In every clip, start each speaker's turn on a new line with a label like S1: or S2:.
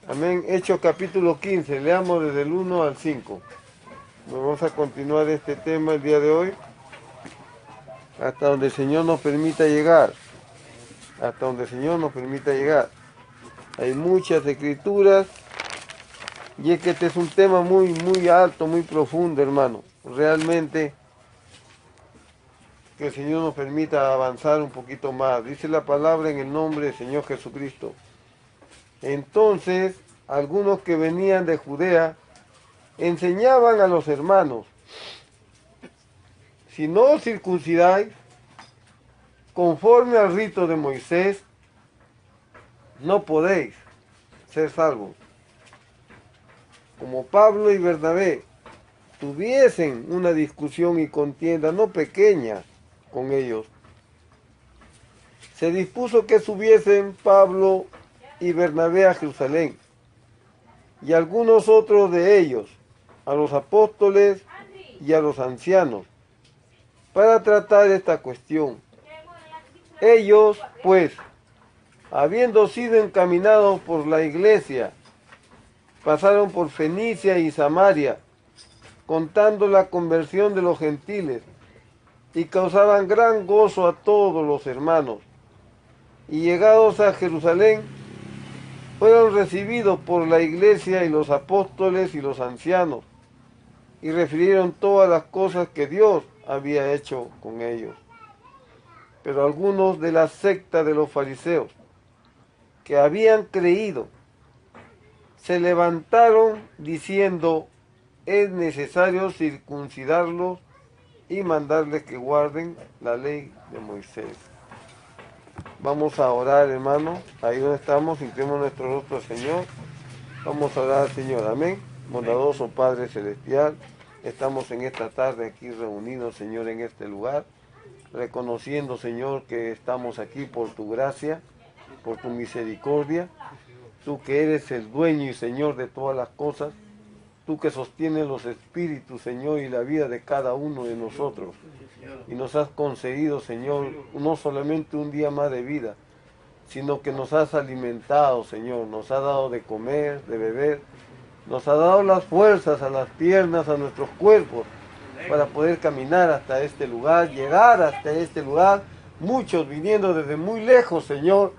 S1: Amén. Hechos capítulo 15, leamos desde el 1 al 5. Vamos a continuar este tema el día de hoy, hasta donde el Señor nos permita llegar. Hasta donde el Señor nos permita llegar. Hay muchas escrituras, y es que este es un tema muy alto, muy profundo, hermano. Realmente, que el Señor nos permita avanzar un poquito más. Dice la palabra en el nombre del Señor Jesucristo. Entonces, algunos que venían de Judea enseñaban a los hermanos: si no os circuncidáis conforme al rito de Moisés, no podéis ser salvos. Como Pablo y Bernabé tuviesen una discusión y contienda no pequeña con ellos, se dispuso que subiesen Pablo y Bernabé a Jerusalén, y algunos otros de ellos, a los apóstoles y a los ancianos, para tratar esta cuestión. Ellos, pues, habiendo sido encaminados por la iglesia, pasaron por Fenicia y Samaria, contando la conversión de los gentiles, y causaban gran gozo a todos los hermanos. Y llegados a Jerusalén, fueron recibidos por la iglesia y los apóstoles y los ancianos, y refirieron todas las cosas que Dios había hecho con ellos. Pero algunos de la secta de los fariseos, que habían creído, se levantaron diciendo: es necesario circuncidarlos y mandarles que guarden la ley de Moisés. Vamos a orar, hermano. Ahí donde estamos, inclinemos nuestro rostro al Señor. Vamos a orar al Señor. Amén. Bondadoso Padre Celestial, estamos en esta tarde aquí reunidos, Señor, en este lugar, reconociendo, Señor, que estamos aquí por tu gracia, por tu misericordia. Tú que eres el dueño y Señor de todas las cosas, tú que sostienes los espíritus, Señor, y la vida de cada uno de nosotros. Y nos has concedido, Señor, no solamente un día más de vida, sino que nos has alimentado, Señor, nos has dado de comer, de beber, nos has dado las fuerzas a las piernas, a nuestros cuerpos, para poder caminar hasta este lugar, llegar hasta este lugar, muchos viniendo desde muy lejos, Señor,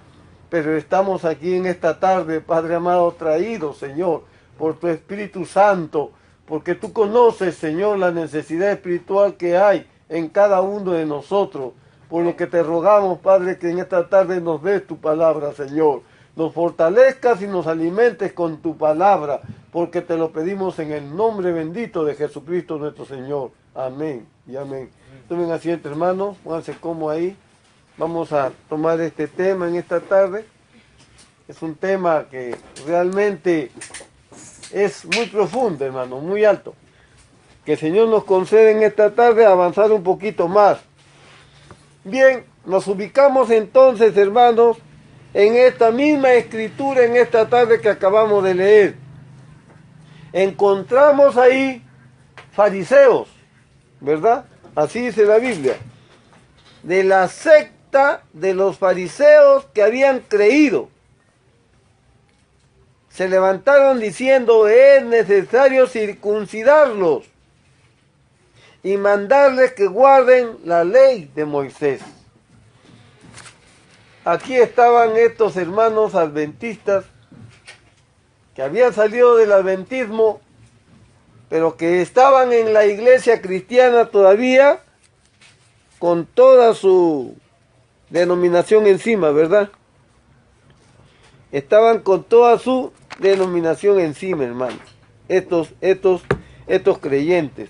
S1: pero estamos aquí en esta tarde, Padre amado, traídos, Señor, por tu Espíritu Santo, porque tú conoces, Señor, la necesidad espiritual que hay en cada uno de nosotros, por lo que te rogamos, Padre, que en esta tarde nos des tu palabra, Señor, nos fortalezcas y nos alimentes con tu palabra, porque te lo pedimos en el nombre bendito de Jesucristo nuestro Señor. Amén y amén. Tomen asiento, hermanos, pónganse como ahí. Vamos a tomar este tema en esta tarde. Es un tema que realmente es muy profundo, hermano, muy alto. Que el Señor nos conceda en esta tarde avanzar un poquito más. Bien, nos ubicamos entonces, hermanos, en esta misma escritura, en esta tarde que acabamos de leer. Encontramos ahí fariseos, ¿verdad? Así dice la Biblia. De la secta de los fariseos que habían creído. Se levantaron diciendo: es necesario circuncidarlos y mandarles que guarden la ley de Moisés. Aquí estaban estos hermanos adventistas que habían salido del adventismo, pero que estaban en la iglesia cristiana todavía con toda su denominación encima, ¿verdad? Estaban con toda su denominación encima, hermano. Estos creyentes.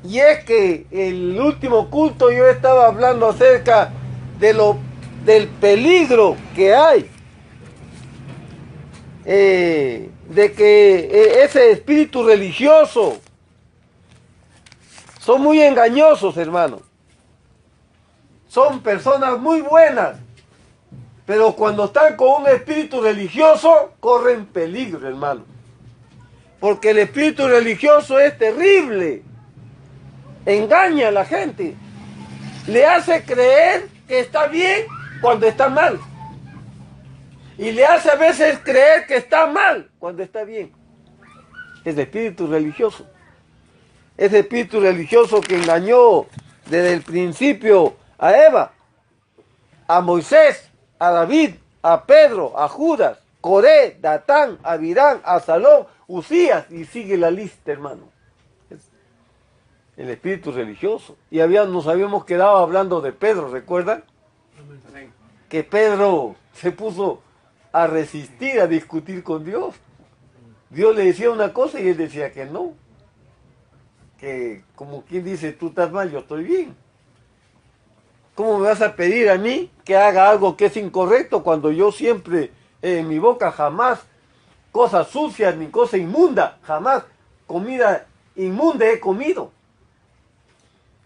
S1: Y es que el último culto yo estaba hablando acerca del peligro que hay. De que ese espíritu religioso son muy engañosos, hermano. Son personas muy buenas, pero cuando están con un espíritu religioso corren peligro, hermano. Porque el espíritu religioso es terrible. Engaña a la gente, le hace creer que está bien cuando está mal, y le hace a veces creer que está mal cuando está bien. Es el espíritu religioso. Ese espíritu religioso que engañó desde el principio a Eva, a Moisés, a David, a Pedro, a Judas, Coré, Datán, Abirán, Absalón, Usías, y sigue la lista, hermano. El espíritu religioso. Y nos habíamos quedado hablando de Pedro, ¿recuerdan? Amén. Que Pedro se puso a resistir, a discutir con Dios. Dios le decía una cosa y él decía que no. Que como quien dice, tú estás mal, yo estoy bien. ¿Cómo me vas a pedir a mí que haga algo que es incorrecto cuando yo siempre en mi boca jamás cosas sucias ni cosa inmunda, jamás comida inmunda he comido?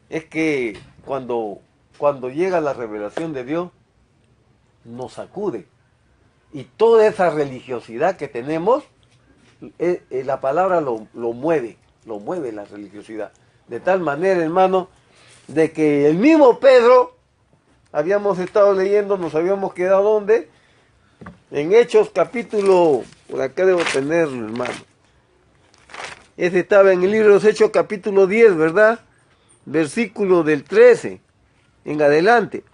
S1: Es que cuando llega la revelación de Dios, nos sacude. Y toda esa religiosidad que tenemos, la palabra lo mueve la religiosidad. De tal manera, hermano, de que el mismo Pedro, habíamos estado leyendo, nos habíamos quedado ¿dónde? En Hechos capítulo, por acá debo tenerlo, hermano. Ese estaba en el libro de los Hechos capítulo 10, ¿verdad? Versículo del 13 en adelante.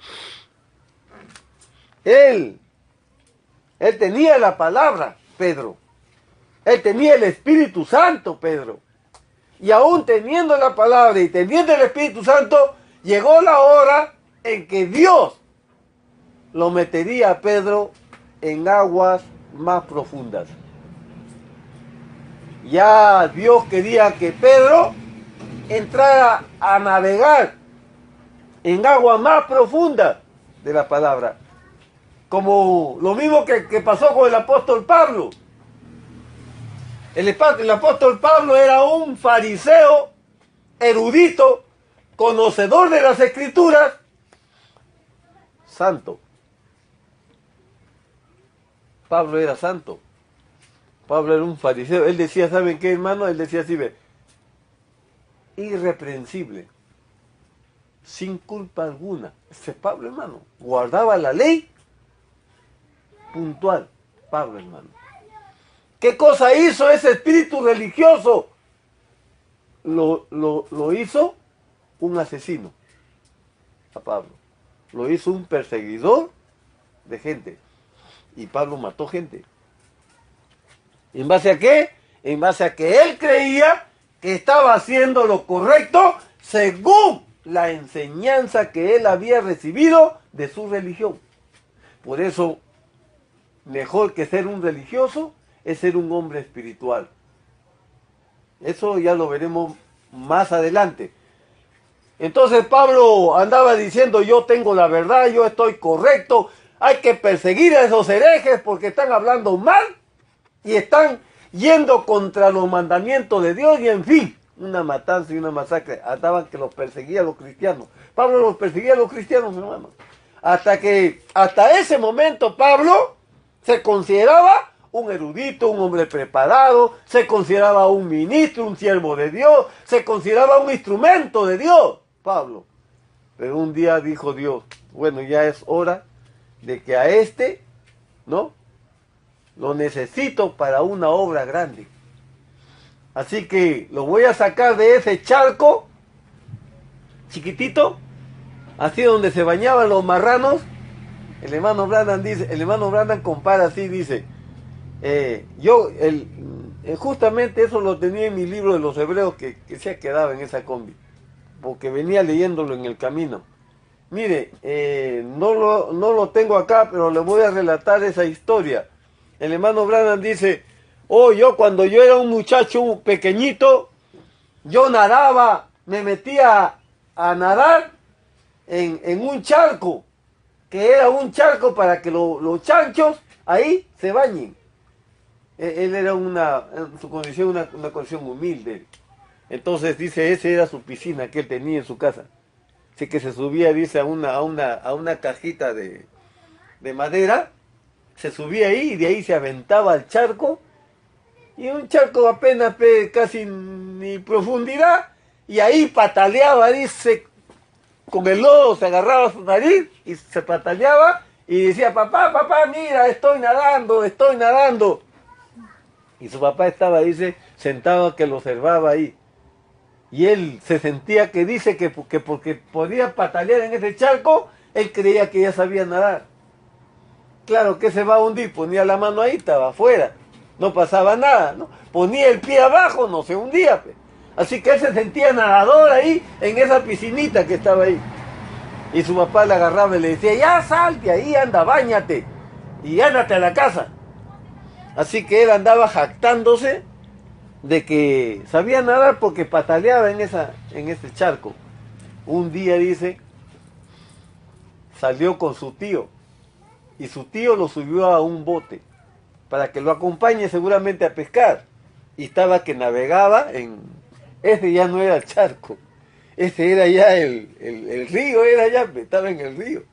S1: Él tenía la palabra, Pedro. Él tenía el Espíritu Santo, Pedro. Y aún teniendo la palabra y teniendo el Espíritu Santo, llegó la hora en que Dios lo metería a Pedro en aguas más profundas. Ya Dios quería que Pedro entrara a navegar en aguas más profundas de la palabra. Como lo mismo que pasó con el apóstol Pablo. El apóstol Pablo era un fariseo, erudito, conocedor de las escrituras, santo. Pablo era santo. Pablo era un fariseo. Él decía, ¿saben qué, hermano? Él decía así, ve, irreprensible, sin culpa alguna. Ese Pablo, hermano, guardaba la ley puntual. Pablo, hermano. ¿Qué cosa hizo ese espíritu religioso? Lo hizo un asesino a Pablo. Lo hizo un perseguidor de gente. Y Pablo mató gente. ¿En base a qué? En base a que él creía que estaba haciendo lo correcto según la enseñanza que él había recibido de su religión. Por eso, mejor que ser un religioso es ser un hombre espiritual. Eso ya lo veremos más adelante. Entonces Pablo andaba diciendo, yo tengo la verdad, yo estoy correcto, hay que perseguir a esos herejes porque están hablando mal y están yendo contra los mandamientos de Dios, y en fin, una matanza y una masacre. Andaban que los perseguía a los cristianos. Pablo los perseguía a los cristianos, hermano. Hasta ese momento Pablo se consideraba un erudito, un hombre preparado, se consideraba un ministro, un siervo de Dios, se consideraba un instrumento de Dios, Pablo. Pero un día dijo Dios, bueno, ya es hora de que a este, ¿no?, lo necesito para una obra grande. Así que lo voy a sacar de ese charco chiquitito, así donde se bañaban los marranos. El hermano Branham compara así, dice, justamente eso lo tenía en mi libro de los Hebreos que se ha quedado en esa combi, porque venía leyéndolo en el camino. Mire, no lo tengo acá, pero le voy a relatar esa historia. El hermano Branham dice, yo cuando yo era un muchacho pequeñito, yo nadaba, me metía a nadar en un charco, que era un charco para que los chanchos ahí se bañen. Él era en su condición, una condición humilde. Entonces dice, esa era su piscina que él tenía en su casa. Así que se subía, dice, a una cajita de madera, se subía ahí y de ahí se aventaba al charco, y un charco apenas casi ni profundidad, y ahí pataleaba, dice, con el lodo se agarraba su nariz y se pataleaba Y decía, papá, papá, mira, estoy nadando, estoy nadando. Y su papá estaba, dice, sentado que lo observaba ahí. Y él se sentía que dice que porque podía patalear en ese charco, él creía que ya sabía nadar. Claro que se va a hundir, ponía la mano ahí, estaba afuera, no pasaba nada, ¿no? Ponía el pie abajo, no se hundía. Pues. Así que él se sentía nadador ahí, en esa piscinita que estaba ahí. Y su papá le agarraba y le decía, ya salte ahí, anda, báñate, y ándate a la casa. Así que él andaba jactándose de que sabía nadar porque pataleaba en ese charco. Un día, dice, salió con su tío y su tío lo subió a un bote para que lo acompañe seguramente a pescar. Y estaba que navegaba en... Ese ya no era el charco, ese era ya el río, era ya, estaba en el río.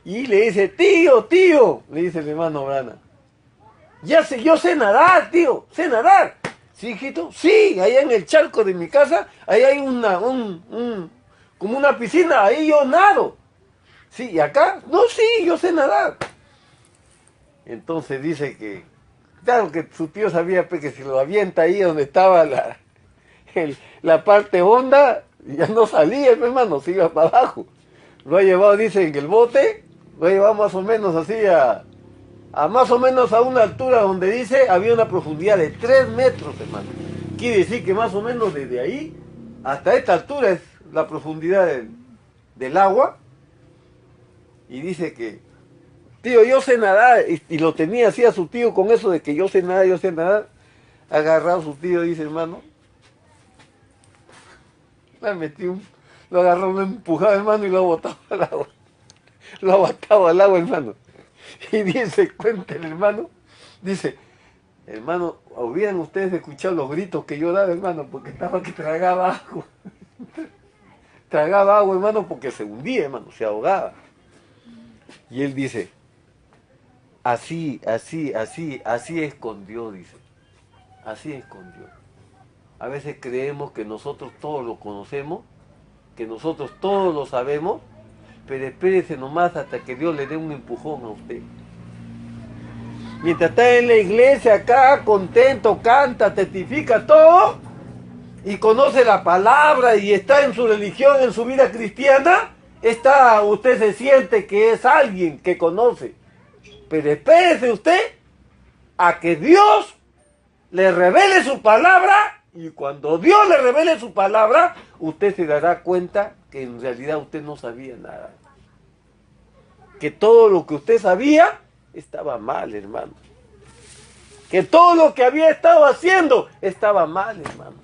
S1: Y le dice, tío, tío, le dice el hermano Brana, yo sé nadar, tío, sé nadar. ¿Sí, hijito? Sí, allá en el charco de mi casa, ahí hay como una piscina, ahí yo nado. Sí, ¿y acá? No, sí, yo sé nadar. Entonces dice que, claro que su tío sabía pues, que si lo avienta ahí donde estaba la parte honda, ya no salía, mi hermano, se iba para abajo. Lo ha llevado, dice, en el bote, lo ha llevado más o menos así a más o menos a una altura donde dice había una profundidad de 3 metros, hermano. Quiere decir que más o menos desde ahí hasta esta altura es la profundidad del agua. Y dice que, tío, yo sé nadar, y lo tenía así a su tío con eso de que yo sé nadar, agarrado su tío, dice, hermano, le metí lo agarró, lo empujaba, hermano, y lo ha botado al agua. Lo ha botado al agua, hermano. Y dice, cuenta el hermano, dice, hermano, hubieran ustedes escuchado los gritos que yo daba, hermano, porque estaba que tragaba agua. Tragaba agua, hermano, porque se hundía, hermano, se ahogaba. Y él dice, así es con Dios, dice. Así es con Dios. A veces creemos que nosotros todos lo conocemos, que nosotros todos lo sabemos, pero espérese nomás hasta que Dios le dé un empujón a usted. Mientras está en la iglesia acá, contento, canta, testifica todo, y conoce la palabra y está en su religión, en su vida cristiana, usted se siente que es alguien que conoce. Pero espérese usted a que Dios le revele su palabra, y cuando Dios le revele su palabra, usted se dará cuenta que en realidad usted no sabía nada. Que todo lo que usted sabía estaba mal, hermano. Que todo lo que había estado haciendo estaba mal, hermano.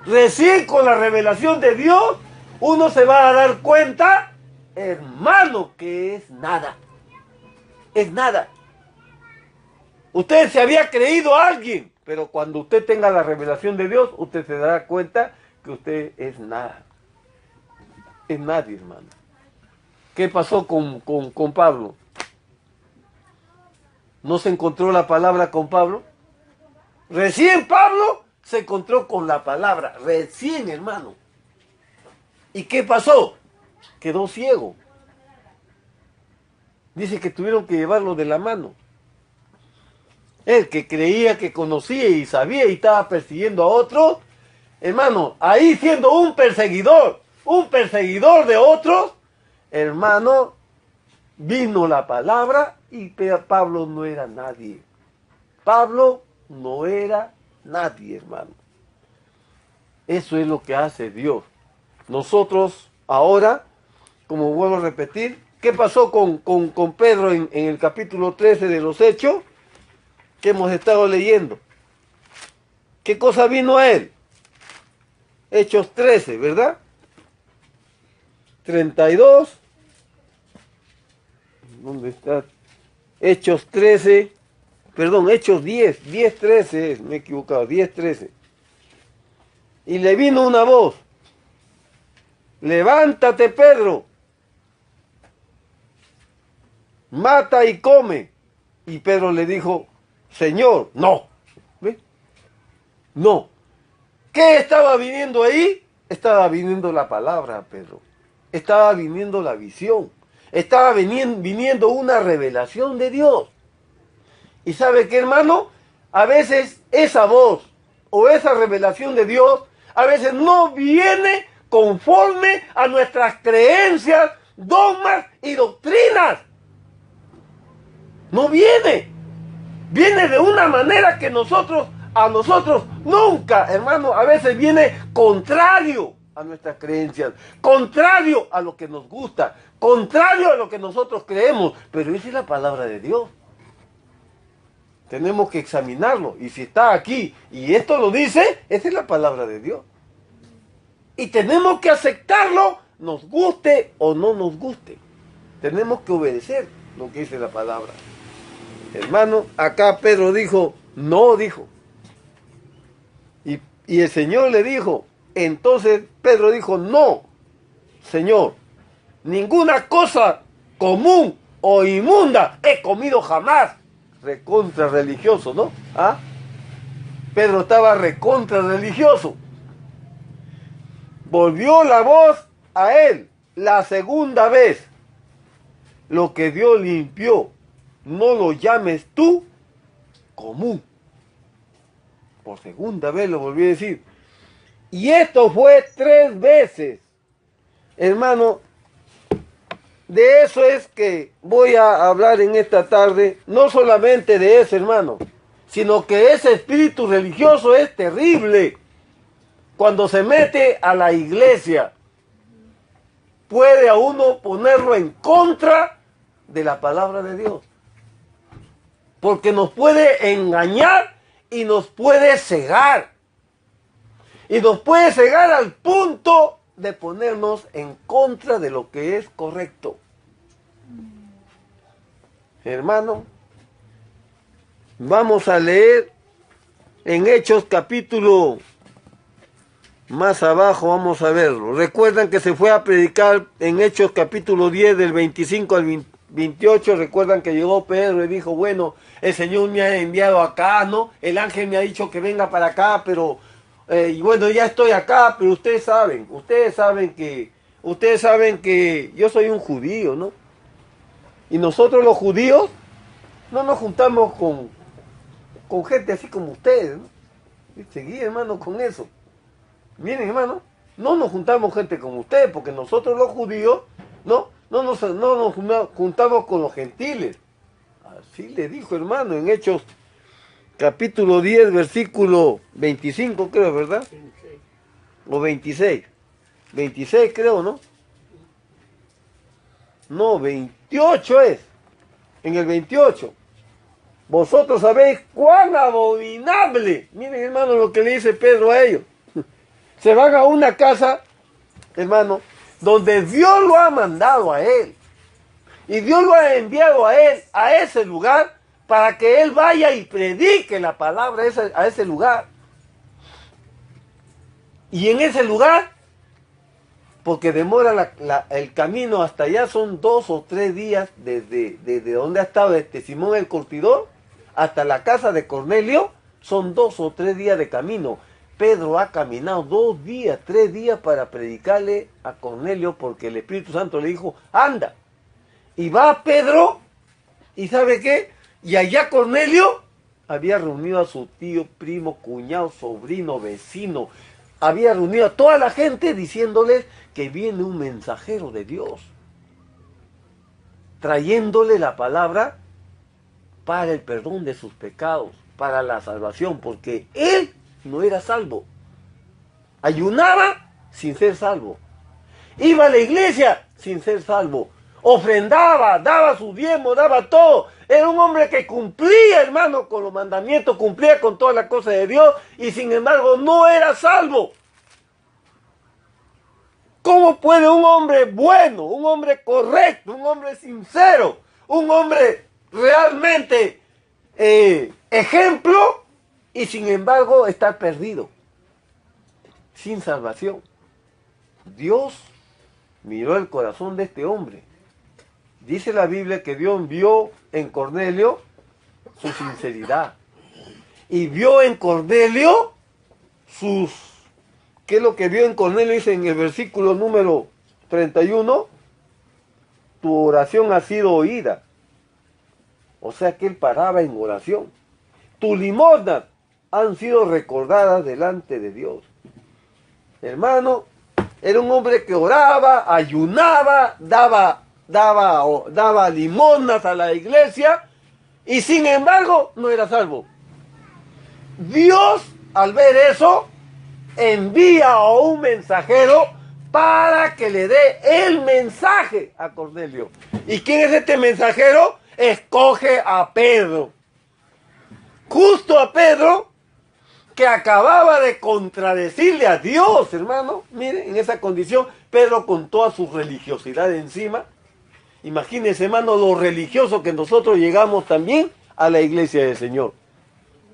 S1: Recién con la revelación de Dios, uno se va a dar cuenta, hermano, que es nada. Es nada. Usted se había creído a alguien, pero cuando usted tenga la revelación de Dios, usted se dará cuenta que usted es nada. Es nadie, hermano. ¿Qué pasó con Pablo? ¿No se encontró la palabra con Pablo? Recién Pablo se encontró con la palabra. Recién, hermano. ¿Y qué pasó? Quedó ciego. Dice que tuvieron que llevarlo de la mano. Él que creía que conocía y sabía y estaba persiguiendo a otros, hermano, ahí siendo un perseguidor de otros, hermano, vino la palabra y Pablo no era nadie. Pablo no era nadie, hermano. Eso es lo que hace Dios. Nosotros ahora, como vuelvo a repetir, ¿qué pasó con Pedro en el capítulo 13 de los Hechos que hemos estado leyendo? ¿Qué cosa vino a él? Hechos 13, ¿verdad? 32. ¿Dónde está? Hechos 13, perdón, Hechos 10, 10:13, me he equivocado, 10:13. Y le vino una voz, levántate, Pedro, mata y come. Y Pedro le dijo, Señor, no. ¿Ve? No. ¿Qué estaba viniendo ahí? Estaba viniendo la palabra, Pedro. Estaba viniendo la visión. estaba viniendo una revelación de Dios. Y ¿sabe qué, hermano? A veces esa voz o esa revelación de Dios, a veces no viene conforme a nuestras creencias, dogmas y doctrinas. No viene. Viene de una manera que a nosotros nunca, hermano, a veces viene contrario a nuestras creencias, contrario a lo que nos gusta, contrario a lo que nosotros creemos. Pero esa es la palabra de Dios. Tenemos que examinarlo. Y si está aquí y esto lo dice, esa es la palabra de Dios. Y tenemos que aceptarlo, nos guste o no nos guste. Tenemos que obedecer lo que dice la palabra. Hermano, acá Pedro dijo, no, dijo. Y el Señor le dijo, entonces Pedro dijo, no, Señor, ninguna cosa común o inmunda he comido jamás. Recontra religioso, ¿no? ¿Ah? Pedro estaba recontra religioso. Volvió la voz a él la segunda vez. Lo que Dios limpió, no lo llames tú común. Por segunda vez lo volví a decir. Y esto fue 3 veces. Hermano, de eso es que voy a hablar en esta tarde. No solamente de eso, hermano, sino que ese espíritu religioso es terrible. Cuando se mete a la iglesia, puede a uno ponerlo en contra de la palabra de Dios. Porque nos puede engañar y nos puede cegar. Y nos puede cegar al punto de ponernos en contra de lo que es correcto. Hermano, vamos a leer en Hechos capítulo más abajo, vamos a verlo. Recuerdan que se fue a predicar en Hechos capítulo 10 del 25 al 28. Recuerdan que llegó Pedro y dijo, bueno, el Señor me ha enviado acá, ¿no? El ángel me ha dicho que venga para acá, pero y bueno, ya estoy acá, pero ustedes saben que yo soy un judío, ¿no? Y nosotros los judíos no nos juntamos con gente así como ustedes, ¿no? Seguí, hermano, con eso. Miren, hermano, no nos juntamos gente como ustedes, porque nosotros los judíos no nos juntamos con los gentiles. Así le dijo, hermano, en Hechos capítulo 10, versículo 25, creo, ¿verdad? 26. O 26. 26 creo, ¿no? No, 28 es. En el 28. Vosotros sabéis cuán abominable. Miren, hermano, lo que le dice Pedro a ellos. Se van a una casa, hermano, donde Dios lo ha mandado a él. Y Dios lo ha enviado a él, a ese lugar, para que él vaya y predique la palabra a ese lugar. Y en ese lugar, porque demora el camino hasta allá, son 2 o 3 días desde donde ha estado Simón el Curtidor hasta la casa de Cornelio, son 2 o 3 días de camino. Pedro ha caminado 2 días, 3 días para predicarle a Cornelio, porque el Espíritu Santo le dijo, anda. Y va Pedro, ¿y sabe qué? Y allá Cornelio había reunido a su tío, primo, cuñado, sobrino, vecino. Había reunido a toda la gente diciéndoles que viene un mensajero de Dios, trayéndole la palabra para el perdón de sus pecados, para la salvación, porque él no era salvo. Ayunaba sin ser salvo. Iba a la iglesia sin ser salvo. Ofrendaba, daba su diezmo, daba todo. Era un hombre que cumplía, hermano, con los mandamientos, cumplía con todas las cosas de Dios y sin embargo no era salvo. ¿Cómo puede un hombre bueno, un hombre correcto, un hombre sincero, un hombre realmente ejemplo y sin embargo estar perdido, sin salvación? Dios miró el corazón de este hombre. Dice la Biblia que Dios vio en Cornelio su sinceridad. Y vio en Cornelio ¿qué es lo que vio en Cornelio? Dice en el versículo número 31. tu oración ha sido oída. O sea que él paraba en oración. Tus limosnas han sido recordadas delante de Dios. Hermano, era un hombre que oraba, ayunaba, daba limosnas a la iglesia y sin embargo no era salvo. Dios, al ver eso, envía a un mensajero para que le dé el mensaje a Cornelio. ¿Y quién es este mensajero? Escoge a Pedro. Justo a Pedro, que acababa de contradecirle a Dios, hermano. Miren, en esa condición, Pedro con toda su religiosidad encima. Imagínense, hermano, lo religioso que nosotros llegamos también a la iglesia del Señor.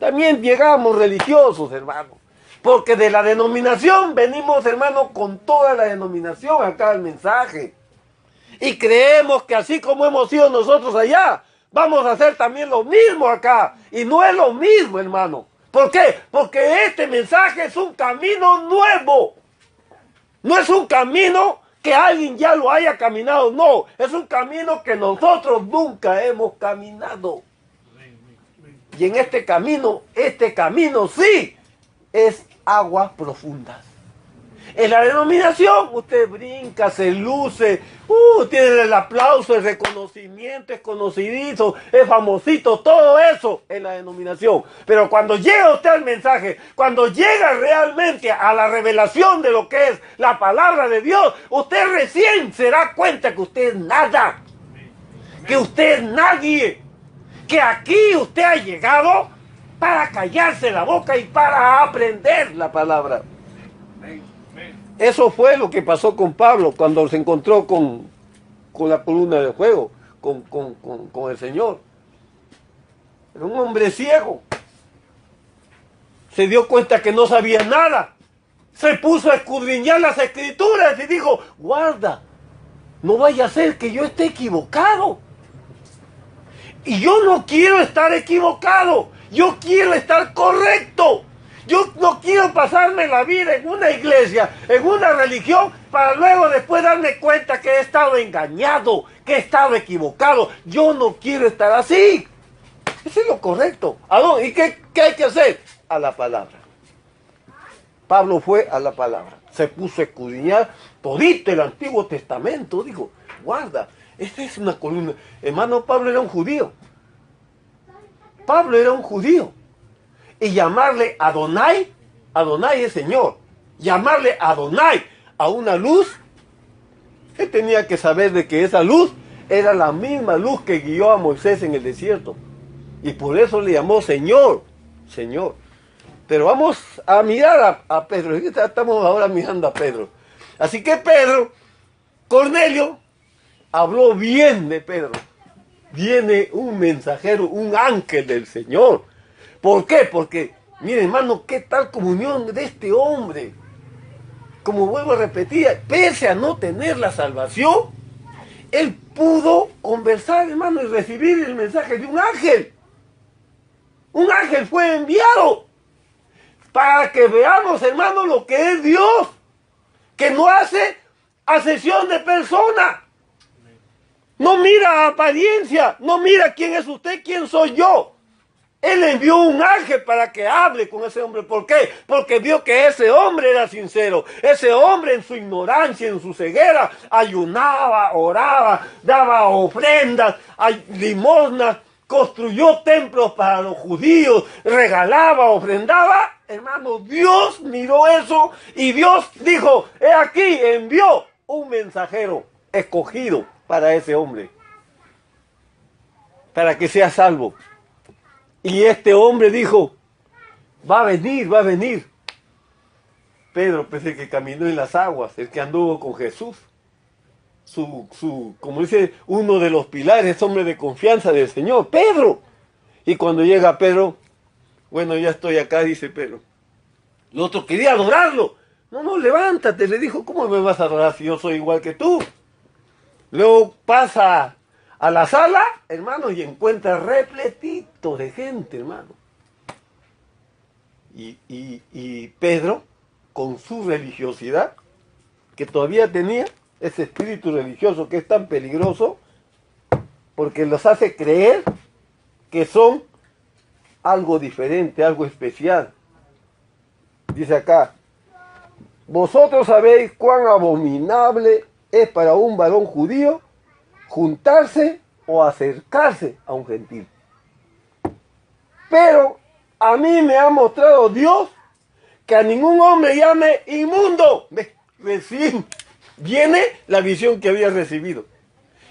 S1: También llegamos religiosos, hermano. Porque de la denominación venimos, hermano, con toda la denominación acá al mensaje. Y creemos que así como hemos sido nosotros allá, vamos a hacer también lo mismo acá. Y no es lo mismo, hermano. ¿Por qué? Porque este mensaje es un camino nuevo. No es un camino que alguien ya lo haya caminado, no. Es un camino que nosotros nunca hemos caminado. Y en este camino sí, es aguas profundas. En la denominación usted brinca, se luce, tiene el aplauso, el reconocimiento, es conocidizo, es famosito, todo eso en la denominación. Pero cuando llega usted al mensaje, cuando llega realmente a la revelación de lo que es la palabra de Dios, usted recién se da cuenta que usted es nada, que usted es nadie, que aquí usted ha llegado para callarse la boca y para aprender la palabra. Eso fue lo que pasó con Pablo cuando se encontró con la columna de fuego, con el Señor. Era un hombre ciego. Se dio cuenta que no sabía nada. Se puso a escudriñar las escrituras y dijo, guarda, no vaya a ser que yo esté equivocado. Y yo no quiero estar equivocado. Yo quiero estar correcto. Yo no quiero pasarme la vida en una iglesia, en una religión, para luego después darme cuenta que he estado engañado, que he estado equivocado. Yo no quiero estar así. Eso es lo correcto. ¿A dónde? ¿Y qué hay que hacer? A la palabra. Pablo fue a la palabra. Se puso a escudriñar todito el Antiguo Testamento. Dijo, guarda, esta es una columna. Hermano, Pablo era un judío. Pablo era un judío. Y llamarle Adonai, Adonai es Señor, llamarle Adonai a una luz, él tenía que saber de que esa luz era la misma luz que guió a Moisés en el desierto. Y por eso le llamó Señor, Señor. Pero vamos a mirar a Pedro, estamos ahora mirando a Pedro. Así que Pedro, Cornelio, habló bien de Pedro. Viene un mensajero, un ángel del Señor. ¿Por qué? Porque, mire hermano, qué tal comunión de este hombre. Como vuelvo a repetir, pese a no tener la salvación, él pudo conversar, hermano, y recibir el mensaje de un ángel. Un ángel fue enviado para que veamos, hermano, lo que es Dios, que no hace acepción de persona. No mira apariencia, no mira quién es usted, quién soy yo. Él envió un ángel para que hable con ese hombre. ¿Por qué? Porque vio que ese hombre era sincero. Ese hombre en su ignorancia, en su ceguera, ayunaba, oraba, daba ofrendas, limosnas, construyó templos para los judíos, regalaba, ofrendaba. Hermano, Dios miró eso y Dios dijo, he aquí, envió un mensajero escogido para ese hombre, para que sea salvo. Y este hombre dijo, va a venir, va a venir. Pedro, pues el que caminó en las aguas, el que anduvo con Jesús, como dice, uno de los pilares, hombre de confianza del Señor, Pedro. Y cuando llega Pedro, bueno, ya estoy acá, dice Pedro. El otro quería adorarlo. No, levántate, le dijo, ¿cómo me vas a adorar si yo soy igual que tú? Luego pasa a la sala, hermano, y encuentra repletito de gente, hermano. Y Pedro, con su religiosidad, que todavía tenía ese espíritu religioso que es tan peligroso, porque los hace creer que son algo diferente, algo especial. Dice acá, vosotros sabéis cuán abominable es para un varón judío juntarse o acercarse a un gentil. Pero a mí me ha mostrado Dios que a ningún hombre llame inmundo. Recién viene la visión que había recibido.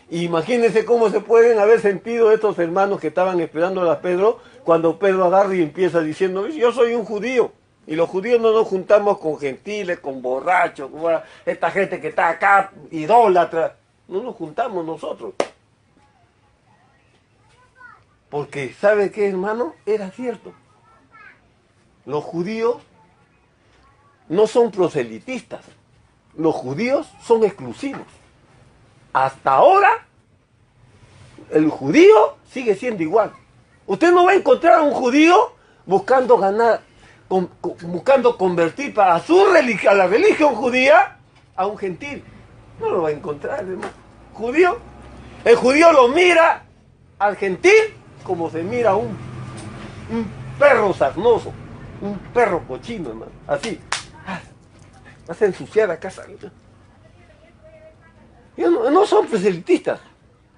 S1: Imagínense cómo se pueden haber sentido estos hermanos que estaban esperando a Pedro, cuando Pedro agarra y empieza diciendo, yo soy un judío, y los judíos no nos juntamos con gentiles, con borrachos, con esta gente que está acá, idólatra. No nos juntamos nosotros. Porque, ¿sabe qué, hermano? Era cierto. Los judíos no son proselitistas. Los judíos son exclusivos. Hasta ahora, el judío sigue siendo igual. Usted no va a encontrar a un judío buscando ganar, buscando convertir para su religión, a la religión judía, a un gentil. No lo va a encontrar, hermano. Judío. El judío lo mira al gentil como se mira a un perro sarnoso, un perro cochino, hermano. Así. Vas a ensuciar la casa. Ellos no son proselitistas.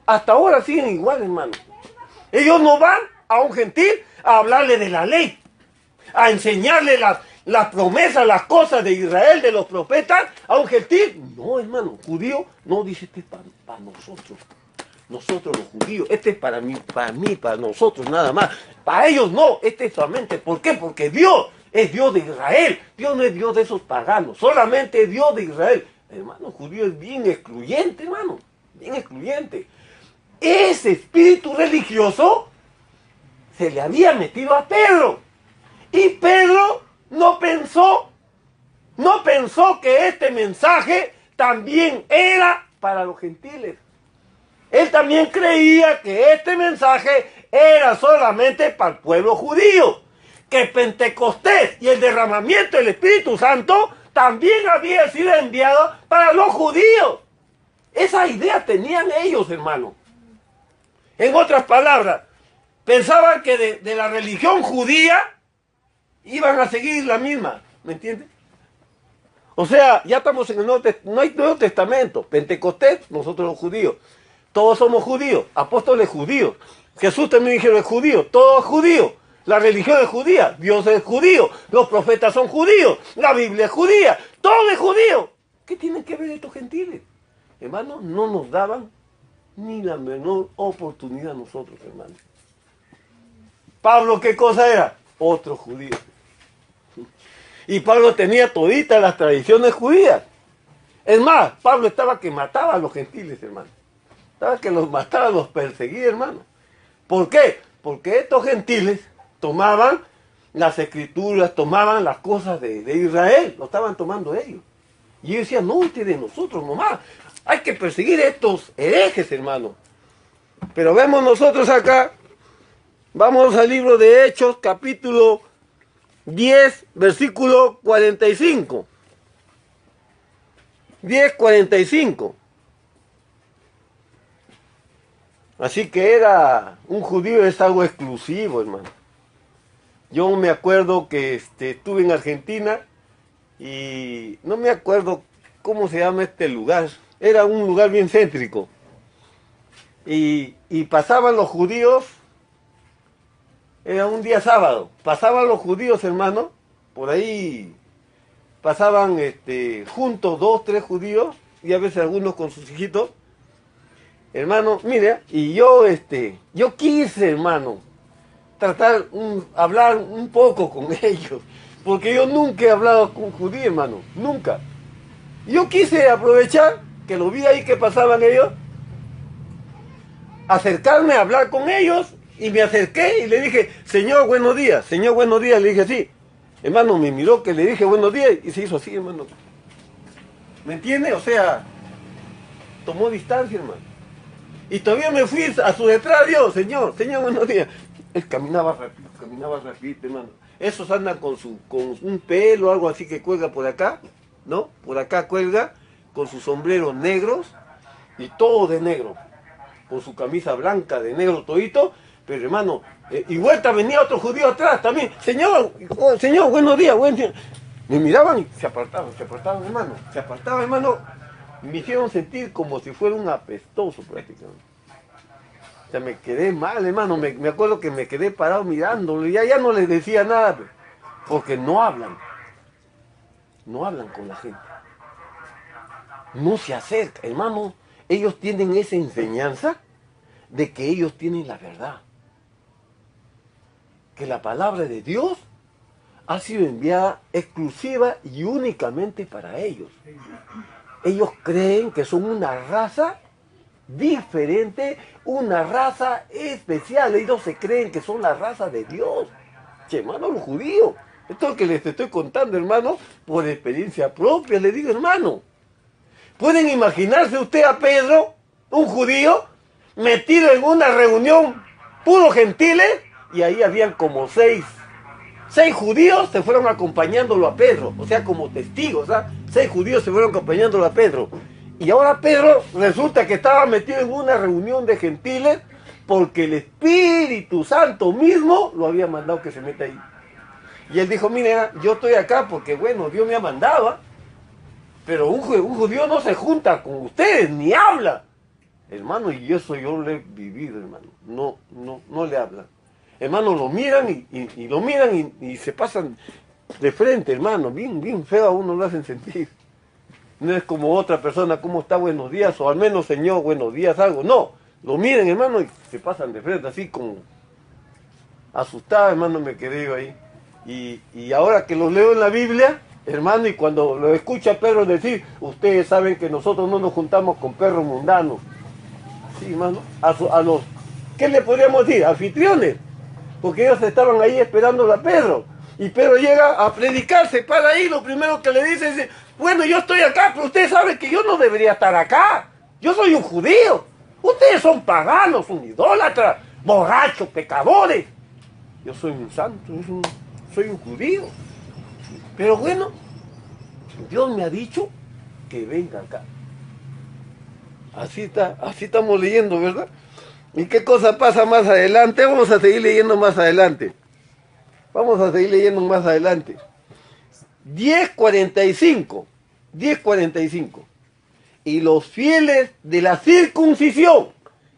S1: Hasta ahora siguen igual, hermano. Ellos no van a un gentil a hablarle de la ley, a enseñarle las promesas, las cosas de Israel, de los profetas, a un gentil. No, hermano, judío, no, dice, este es para nosotros. Nosotros los judíos, este es para mí, para nosotros nada más. Para ellos no, este es solamente. ¿Por qué? Porque Dios es Dios de Israel. Dios no es Dios de esos paganos, solamente es Dios de Israel. Hermano, judío es bien excluyente, hermano, bien excluyente. Ese espíritu religioso se le había metido a Pedro. Y Pedro no pensó que este mensaje también era para los gentiles. Él también creía que este mensaje era solamente para el pueblo judío. Que Pentecostés y el derramamiento del Espíritu Santo también había sido enviado para los judíos. Esa idea tenían ellos, hermano. En otras palabras, pensaban que de la religión judía iban a seguir la misma, ¿me entiendes? O sea, ya estamos en el no hay Nuevo Testamento. Pentecostés, nosotros los judíos. Todos somos judíos, apóstoles judíos. Jesús también dijeron es judío, todo es judío. La religión es judía, Dios es judío, los profetas son judíos, la Biblia es judía, todo es judío. ¿Qué tienen que ver estos gentiles? Hermanos, no nos daban ni la menor oportunidad a nosotros, hermanos. Pablo, ¿qué cosa era? Otro judío. Y Pablo tenía toditas las tradiciones judías. Es más, Pablo estaba que mataba a los gentiles, hermano. Estaba que los mataba, los perseguía, hermano. ¿Por qué? Porque estos gentiles tomaban las escrituras, tomaban las cosas de Israel, lo estaban tomando ellos. Y ellos decían, no, este de nosotros nomás. Hay que perseguir a estos herejes, hermano. Pero vemos nosotros acá, vamos al libro de Hechos, capítulo 10, versículo 45. 10:45. Así que era, un judío es algo exclusivo, hermano. Yo me acuerdo que estuve en Argentina y no me acuerdo cómo se llama este lugar. Era un lugar bien céntrico. Y pasaban los judíos, era un día sábado, pasaban los judíos, hermano, por ahí pasaban juntos 2, 3 judíos y a veces algunos con sus hijitos. Hermano, mire, y yo quise, hermano, hablar un poco con ellos, porque yo nunca he hablado con judíos, hermano, nunca. Yo quise aprovechar que lo vi ahí que pasaban ellos, acercarme a hablar con ellos, y me acerqué y le dije, señor, buenos días, le dije así. Hermano, me miró que le dije buenos días y se hizo así, hermano. ¿Me entiende? O sea, tomó distancia, hermano. Y todavía me fui a su detrás, yo, señor, buenos días. Él caminaba rápido, hermano. Esos andan con un pelo, algo así que cuelga por acá, ¿no? Por acá cuelga, con sus sombreros negros y todo de negro. con su camisa blanca de negro todito, pero hermano, y vuelta venía otro judío atrás también. Señor, oh, señor, buenos días, buen día. Me miraban y se apartaban, hermano, se apartaban, hermano. Me hicieron sentir como si fuera un apestoso prácticamente. O sea, me quedé mal, hermano, me acuerdo que me quedé parado mirándolo, y ya no les decía nada, porque no hablan con la gente. No se acerca, hermano. Ellos tienen esa enseñanza de que ellos tienen la verdad. Que la palabra de Dios ha sido enviada exclusiva y únicamente para ellos. Ellos creen que son una raza diferente, una raza especial. Ellos se creen que son la raza de Dios. Che, hermano, los judíos. Esto es lo que les estoy contando, hermano, por experiencia propia. Le digo, hermano, ¿pueden imaginarse usted a Pedro, un judío, metido en una reunión, puros gentiles, y ahí habían como seis judíos se fueron acompañándolo a Pedro, o sea, como testigos, ¿ah? 6 judíos se fueron acompañándolo a Pedro. Y ahora Pedro resulta que estaba metido en una reunión de gentiles porque el Espíritu Santo mismo lo había mandado que se meta ahí. Y él dijo, mire, yo estoy acá porque, bueno, Dios me ha mandado, ¿ah? Pero un judío no se junta con ustedes, ni habla. Hermano, y eso yo lo he vivido, hermano. No le hablan. Hermano, lo miran y lo miran y se pasan de frente, hermano. Bien feo a uno lo hacen sentir. No es como otra persona, ¿cómo está? Buenos días, o al menos, señor, buenos días, algo. No, lo miran, hermano, y se pasan de frente, así como asustado, hermano, me quedé yo ahí. Y ahora que los leo en la Biblia, hermano, y cuando lo escucha Pedro decir, ustedes saben que nosotros no nos juntamos con perros mundanos. Sí, hermano, a los, ¿qué le podríamos decir? Anfitriones. Porque ellos estaban ahí esperando a Pedro. Y Pedro llega a predicar, se para ahí, lo primero que le dice es, bueno, yo estoy acá, pero ustedes saben que yo no debería estar acá. Yo soy un judío. Ustedes son paganos, un idólatra, borrachos, pecadores. Yo soy un santo, soy un judío. Pero bueno, Dios me ha dicho que venga acá. Así estamos leyendo, ¿verdad? ¿Y qué cosa pasa más adelante? Vamos a seguir leyendo más adelante. 10:45. Y los fieles de la circuncisión.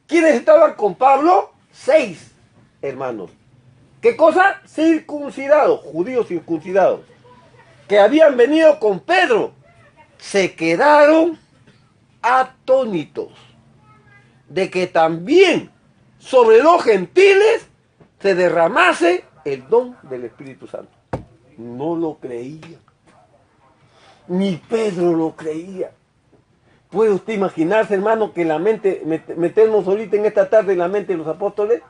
S1: ¿Quiénes estaban con Pablo? 6 hermanos. ¿Qué cosa? Circuncidados, judíos circuncidados. Que habían venido con Pedro. Se quedaron atónitos de que también sobre los gentiles se derramase el don del Espíritu Santo. No lo creía. Ni Pedro lo creía. ¿Puede usted imaginarse, hermano, que la mente, meternos ahorita en esta tarde en la mente de los apóstoles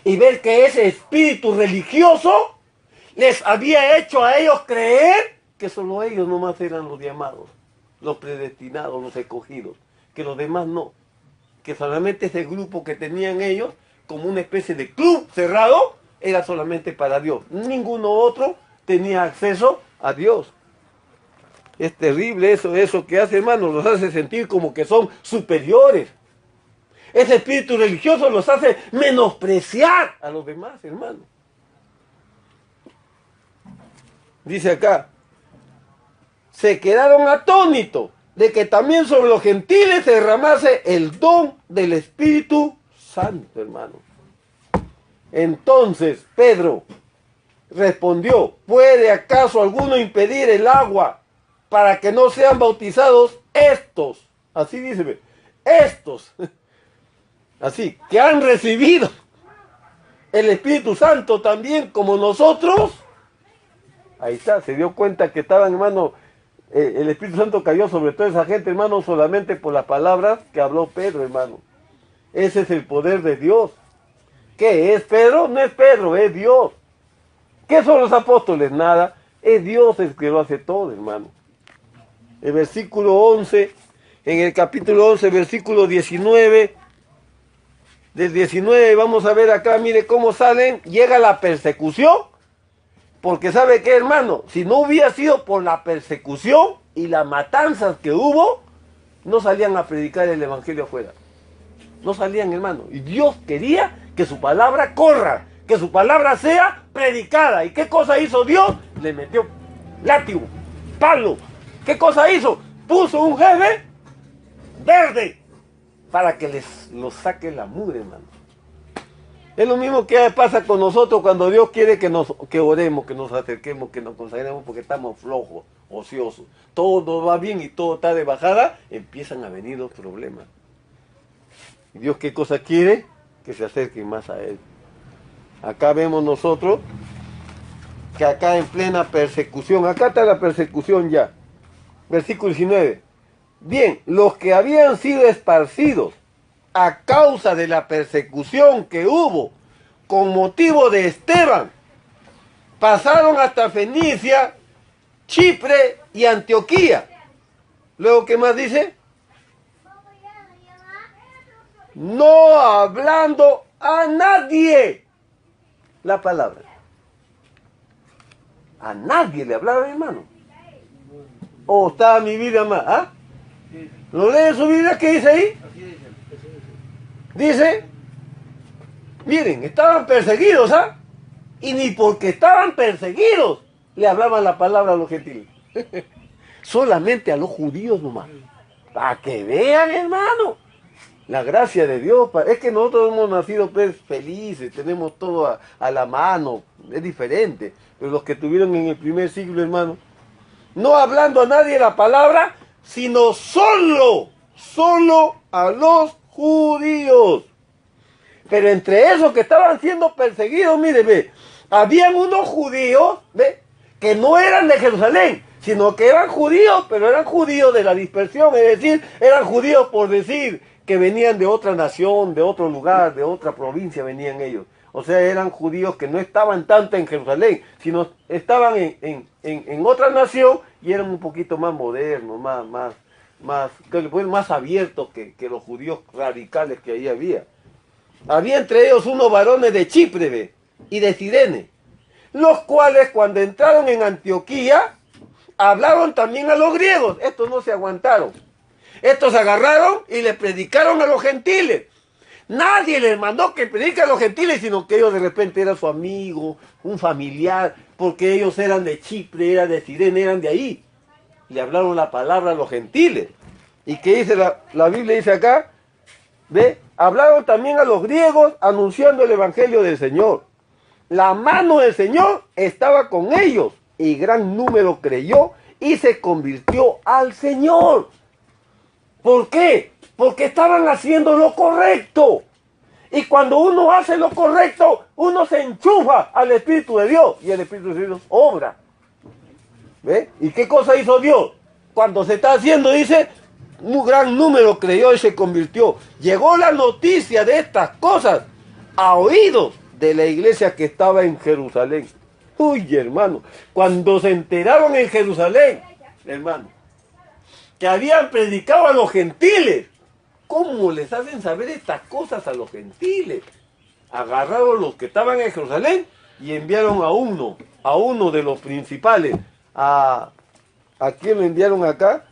S1: y ver que ese espíritu religioso les había hecho a ellos creer que solo ellos nomás eran los llamados, los predestinados, los escogidos, que los demás no? Que solamente ese grupo que tenían ellos, como una especie de club cerrado, era solamente para Dios. Ninguno otro tenía acceso a Dios. Es terrible eso que hace, hermano, los hace sentir como que son superiores. Ese espíritu religioso los hace menospreciar a los demás, hermano. Dice acá, se quedaron atónitos de que también sobre los gentiles se derramase el don del Espíritu Santo, hermano. Entonces Pedro respondió, ¿puede acaso alguno impedir el agua para que no sean bautizados estos? Así dice, estos, así, que han recibido el Espíritu Santo también como nosotros. Ahí está, se dio cuenta que estaban, hermano, el Espíritu Santo cayó sobre toda esa gente, hermano, solamente por las palabras que habló Pedro, hermano. Ese es el poder de Dios. ¿Qué es Pedro? No es Pedro, es Dios. ¿Qué son los apóstoles? Nada. Es Dios el que lo hace todo, hermano. El versículo 11, en el capítulo 11, versículo 19, del 19, vamos a ver acá, mire cómo salen, llega la persecución. Porque ¿sabe qué, hermano? Si no hubiera sido por la persecución y las matanzas que hubo, no salían a predicar el evangelio afuera.
S2: no salían, hermano. Y Dios quería que su palabra corra, que su palabra sea predicada. ¿Y qué cosa hizo Dios? Le metió látigo, palo. ¿Qué cosa hizo? Puso un jefe verde para que los saque la mugre, hermano. Es lo mismo que pasa con nosotros cuando Dios quiere que oremos, que nos acerquemos, que nos consagremos, porque estamos flojos, ociosos. Todo va bien y todo está de bajada, empiezan a venir los problemas. ¿Y Dios qué cosa quiere? Que se acerquen más a Él. Acá vemos nosotros que acá en plena persecución, acá está la persecución ya. Versículo 19. Bien, los que habían sido esparcidos a causa de la persecución que hubo con motivo de Esteban, pasaron hasta Fenicia, Chipre y Antioquía. Luego, ¿qué más dice? No hablando a nadie la palabra. A nadie le hablaba, hermano. ¿O está mi vida más? ¿Ah? ¿Lo lee en su Biblia? ¿Qué dice ahí? Dice, miren, estaban perseguidos, ¿ah? Y ni porque estaban perseguidos le hablaban la palabra a los gentiles. Solamente a los judíos nomás. Para que vean, hermano, la gracia de Dios. Es que nosotros hemos nacido pues, felices, tenemos todo a la mano, es diferente. Pero los que tuvieron en el primer siglo, hermano, no hablando a nadie la palabra, sino solo a los judíos. Pero entre esos que estaban siendo perseguidos, mire, ve, habían unos judíos, ve, que no eran de Jerusalén, sino que eran judíos, pero eran judíos de la dispersión, es decir, eran judíos por decir que venían de otra nación, de otro lugar, de otra provincia venían ellos. O sea, eran judíos que no estaban tanto en Jerusalén, sino estaban en otra nación y eran un poquito más modernos, más abiertos que los judíos radicales que ahí había. Había entre ellos unos varones de Chipre y de Cirene, los cuales cuando entraron en Antioquía, hablaron también a los griegos. Estos no se aguantaron. Estos agarraron y le predicaron a los gentiles. Nadie les mandó que predique a los gentiles, sino que ellos de repente eran su amigo, un familiar, porque ellos eran de Chipre, eran de Cirene, eran de ahí. Le hablaron la palabra a los gentiles. ¿Y qué dice la Biblia? Dice acá, ¿ve? Hablaron también a los griegos anunciando el evangelio del Señor. La mano del Señor estaba con ellos y gran número creyó y se convirtió al Señor. ¿Por qué? Porque estaban haciendo lo correcto. Y cuando uno hace lo correcto, uno se enchufa al Espíritu de Dios y el Espíritu de Dios obra. ¿Ve? ¿Y qué cosa hizo Dios? Cuando se está haciendo, dice, un gran número creyó y se convirtió. Llegó la noticia de estas cosas a oídos de la iglesia que estaba en Jerusalén. Uy, hermano, cuando se enteraron en Jerusalén, hermano, que habían predicado a los gentiles, ¿cómo les hacen saber estas cosas a los gentiles? Agarraron los que estaban en Jerusalén y enviaron a uno de los principales. ¿A quién lo enviaron acá?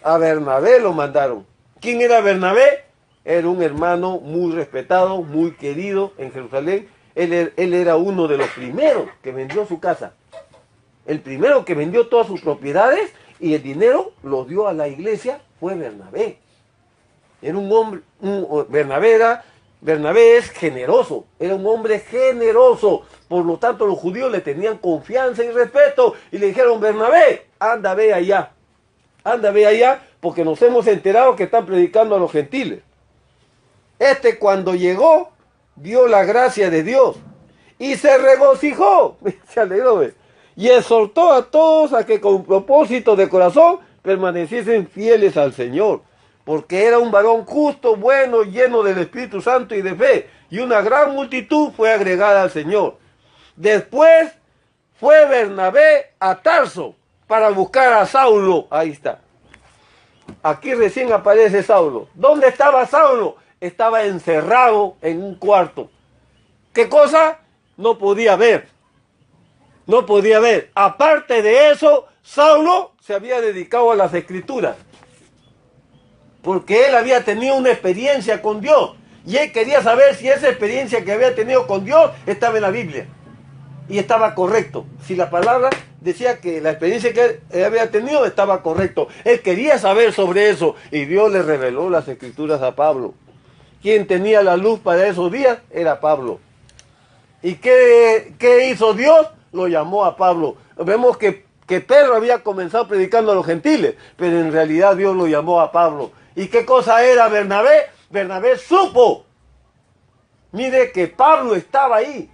S2: A Bernabé lo mandaron. ¿Quién era Bernabé? Era un hermano muy respetado, muy querido en Jerusalén. Él era uno de los primeros que vendió su casa. El primero que vendió todas sus propiedades y el dinero lo dio a la iglesia fue Bernabé. Era un hombre, Bernabé es generoso, era un hombre generoso. Por lo tanto, los judíos le tenían confianza y respeto y le dijeron, Bernabé, anda, ve allá, porque nos hemos enterado que están predicando a los gentiles. Cuando llegó, vio la gracia de Dios y se regocijó, se alegró, y exhortó a todos a que con propósito de corazón permaneciesen fieles al Señor, porque era un varón justo, bueno, lleno del Espíritu Santo y de fe, y una gran multitud fue agregada al Señor. Después fue Bernabé a Tarso para buscar a Saulo. Ahí está. Aquí recién aparece Saulo. ¿Dónde estaba Saulo? Estaba encerrado en un cuarto. ¿Qué cosa? No podía ver. No podía ver. Aparte de eso, Saulo se había dedicado a las escrituras. porque él había tenido una experiencia con Dios. Y él quería saber si esa experiencia que había tenido con Dios estaba en la Biblia. Y estaba correcto. Si la palabra decía que la experiencia que él había tenido estaba correcto. Él quería saber sobre eso. Y Dios le reveló las escrituras a Pablo. Quien tenía la luz para esos días era Pablo. ¿Y qué hizo Dios? Lo llamó a Pablo. Vemos que Pedro había comenzado predicando a los gentiles, pero en realidad Dios lo llamó a Pablo. ¿Y qué cosa era Bernabé? Bernabé supo. Mire que Pablo estaba ahí.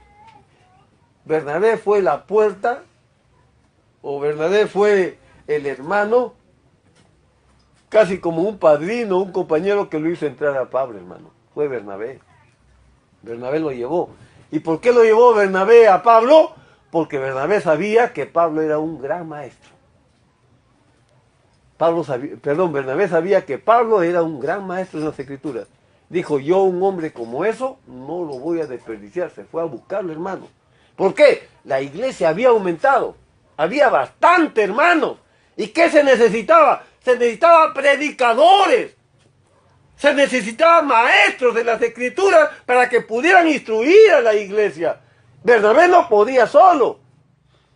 S2: Bernabé fue la puerta, o Bernabé fue el hermano, casi como un padrino, un compañero que lo hizo entrar a Pablo, hermano. Fue Bernabé. Bernabé lo llevó. ¿Y por qué lo llevó Bernabé a Pablo? Porque Bernabé sabía que Pablo era un gran maestro. Bernabé sabía que Pablo era un gran maestro en las Escrituras. Dijo, yo un hombre como eso no lo voy a desperdiciar. Se fue a buscarlo, hermano. ¿Por qué? La iglesia había aumentado. Había bastante, hermanos. ¿Y qué se necesitaba? Se necesitaban predicadores. Se necesitaban maestros de las Escrituras para que pudieran instruir a la iglesia. Bernabé no podía solo.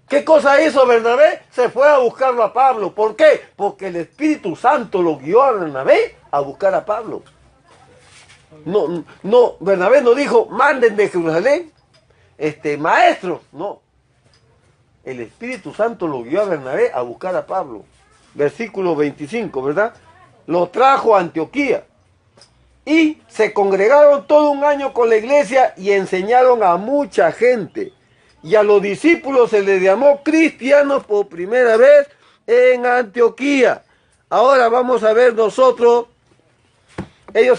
S2: ¿Qué cosa hizo Bernabé? Se fue a buscarlo a Pablo. ¿Por qué? Porque el Espíritu Santo lo guió a Bernabé a buscar a Pablo. No, Bernabé no dijo, manden de Jerusalén, maestros. No. El Espíritu Santo lo guió a Bernabé a buscar a Pablo. Versículo 25, ¿verdad? Lo trajo a Antioquía. Y se congregaron todo un año con la iglesia y enseñaron a mucha gente. Y a los discípulos se les llamó cristianos por primera vez en Antioquía. Ahora vamos a ver nosotros, ellos